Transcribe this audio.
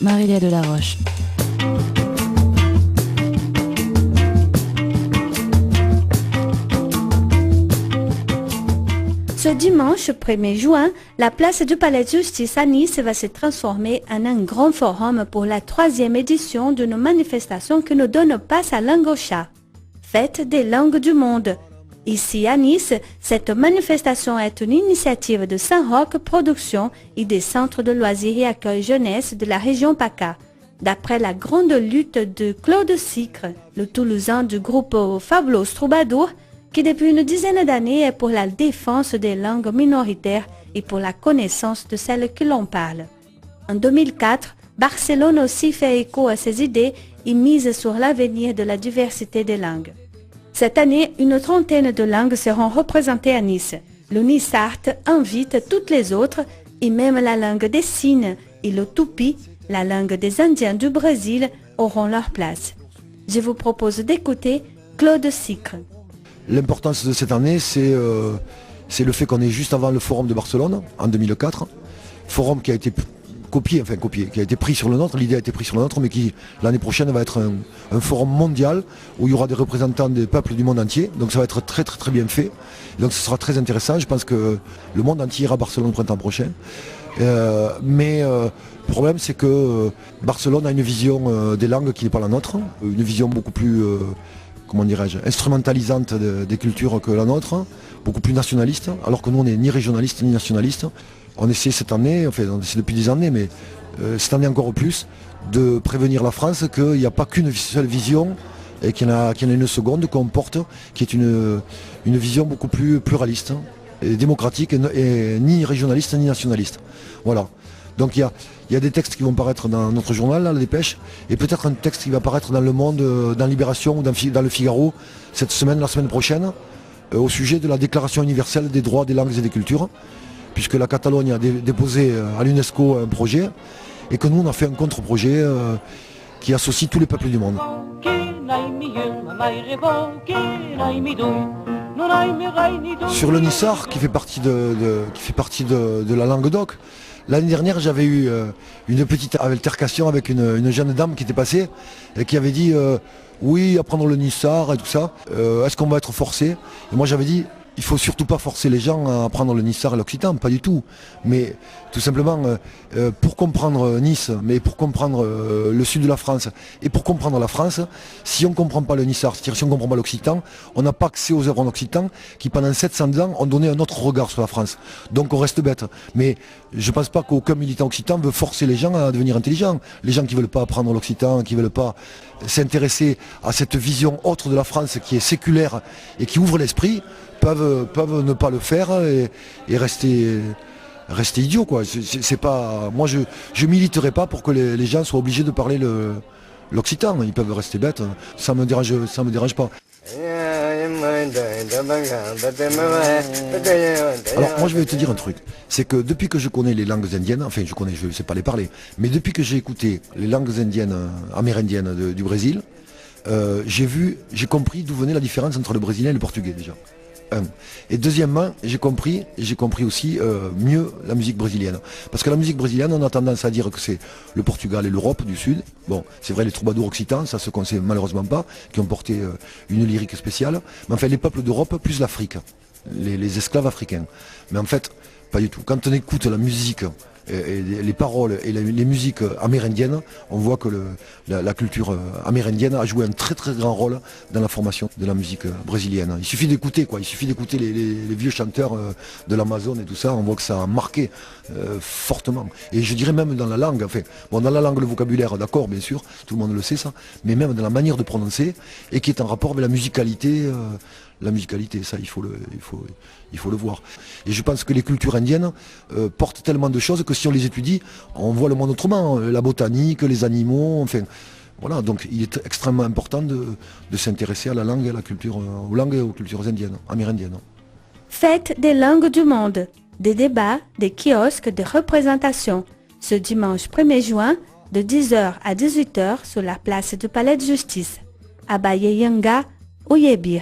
Marília de la Roche. Ce dimanche 1er juin, la place du Palais de Justice à Nice va se transformer en un grand forum pour la 3e édition d'une manifestation qui nous donne passe à langue au chat. Fête des langues du monde. Ici à Nice, cette manifestation est une initiative de Saint-Roch Productions et des centres de loisirs et accueil jeunesse de la région PACA. D'après la grande lutte de Claude Sicre, le Toulousain du groupe Fabulous Troubadours, qui depuis une dizaine d'années est pour la défense des langues minoritaires et pour la connaissance de celles que l'on parle. En 2004, Barcelone aussi fait écho à ces idées et mise sur l'avenir de la diversité des langues. Cette année, une trentaine de langues seront représentées à Nice. Le Niçart invite toutes les autres, et même la langue des signes et le tupi, la langue des Indiens du Brésil, auront leur place. Je vous propose d'écouter Claude Sicre. L'importance de cette année, c'est le fait qu'on est juste avant le forum de Barcelone, en 2004. Forum qui a été copié, qui a été pris sur le nôtre, l'idée a été prise sur le nôtre, mais qui l'année prochaine va être un forum mondial où il y aura des représentants des peuples du monde entier. Donc ça va être très très très bien fait. Et donc ce sera très intéressant. Je pense que le monde entier ira à Barcelone le printemps prochain. Mais le problème, c'est que Barcelone a une vision des langues qui n'est pas la nôtre, une vision beaucoup plus instrumentalisante des cultures que la nôtre, beaucoup plus nationaliste, alors que nous on n'est ni régionaliste ni nationaliste. On essaie cette année, on essaie depuis des années, mais cette année encore plus, de prévenir la France qu'il n'y a pas qu'une seule vision et qu'il y en a une seconde qu'on porte, qui est une vision beaucoup plus pluraliste et démocratique et ni régionaliste ni nationaliste. Voilà. Donc il y a des textes qui vont paraître dans notre journal, là, La Dépêche, et peut-être un texte qui va paraître dans Le Monde, dans Libération ou dans Le Figaro, la semaine prochaine, au sujet de la Déclaration universelle des droits des langues et des cultures, puisque la Catalogne a déposé à l'UNESCO un projet, et que nous on a fait un contre-projet qui associe tous les peuples du monde. Sur le Niçart, qui fait partie de la langue d'oc, l'année dernière, j'avais eu une petite altercation avec une jeune dame qui était passée et qui avait dit oui, apprendre le Niçart et tout ça. Est-ce qu'on va être forcé? Et moi, j'avais dit il faut surtout pas forcer les gens à apprendre le Niçart et l'occitan, pas du tout. Mais tout simplement, pour comprendre Nice, mais pour comprendre le sud de la France et pour comprendre la France, si on ne comprend pas le Niçart, c'est-à-dire si on ne comprend pas l'occitan, on n'a pas accès aux œuvres en occitan qui pendant 700 ans ont donné un autre regard sur la France. Donc on reste bête. Mais je ne pense pas qu'aucun militant occitan veut forcer les gens à devenir intelligents. Les gens qui ne veulent pas apprendre l'occitan, qui ne veulent pas s'intéresser à cette vision autre de la France qui est séculaire et qui ouvre l'esprit, peuvent ne pas le faire et rester idiots, quoi. C'est pas, moi je militerai pas pour que les gens soient obligés de parler l'occitan. Ils peuvent rester bêtes. Ça me dérange pas. Alors moi je vais te dire un truc, c'est que depuis que je connais les langues indiennes, je sais pas les parler, mais depuis que j'ai écouté les langues indiennes, amérindiennes du Brésil, j'ai compris d'où venait la différence entre le brésilien et le portugais déjà. Et deuxièmement, j'ai compris aussi mieux la musique brésilienne. Parce que la musique brésilienne, on a tendance à dire que c'est le Portugal et l'Europe du Sud. Bon, c'est vrai, les troubadours occitans, ça se connaît malheureusement pas, qui ont porté une lyrique spéciale. Mais enfin, les peuples d'Europe, plus l'Afrique, les esclaves africains. Mais en fait, pas du tout. Quand on écoute la musique, et les paroles et les musiques amérindiennes, on voit que la culture amérindienne a joué un très très grand rôle dans la formation de la musique brésilienne. Il suffit d'écouter les vieux chanteurs de l'Amazone et tout ça, on voit que ça a marqué fortement. Et je dirais même dans la langue, dans la langue, le vocabulaire, d'accord, bien sûr, tout le monde le sait ça, mais même dans la manière de prononcer, et qui est en rapport avec la musicalité, ça il faut le voir. Et je pense que les cultures indiennes portent tellement de choses que si on les étudie, on voit le monde autrement, la botanique, les animaux, voilà, donc il est extrêmement important de s'intéresser à la langue et à la culture, aux langues et aux cultures indiennes, amérindiennes. Fête des langues du monde, des débats, des kiosques, des représentations. Ce dimanche 1er juin, de 10h à 18h sur la place du Palais de Justice. À Bahia Yanga, Oyebir.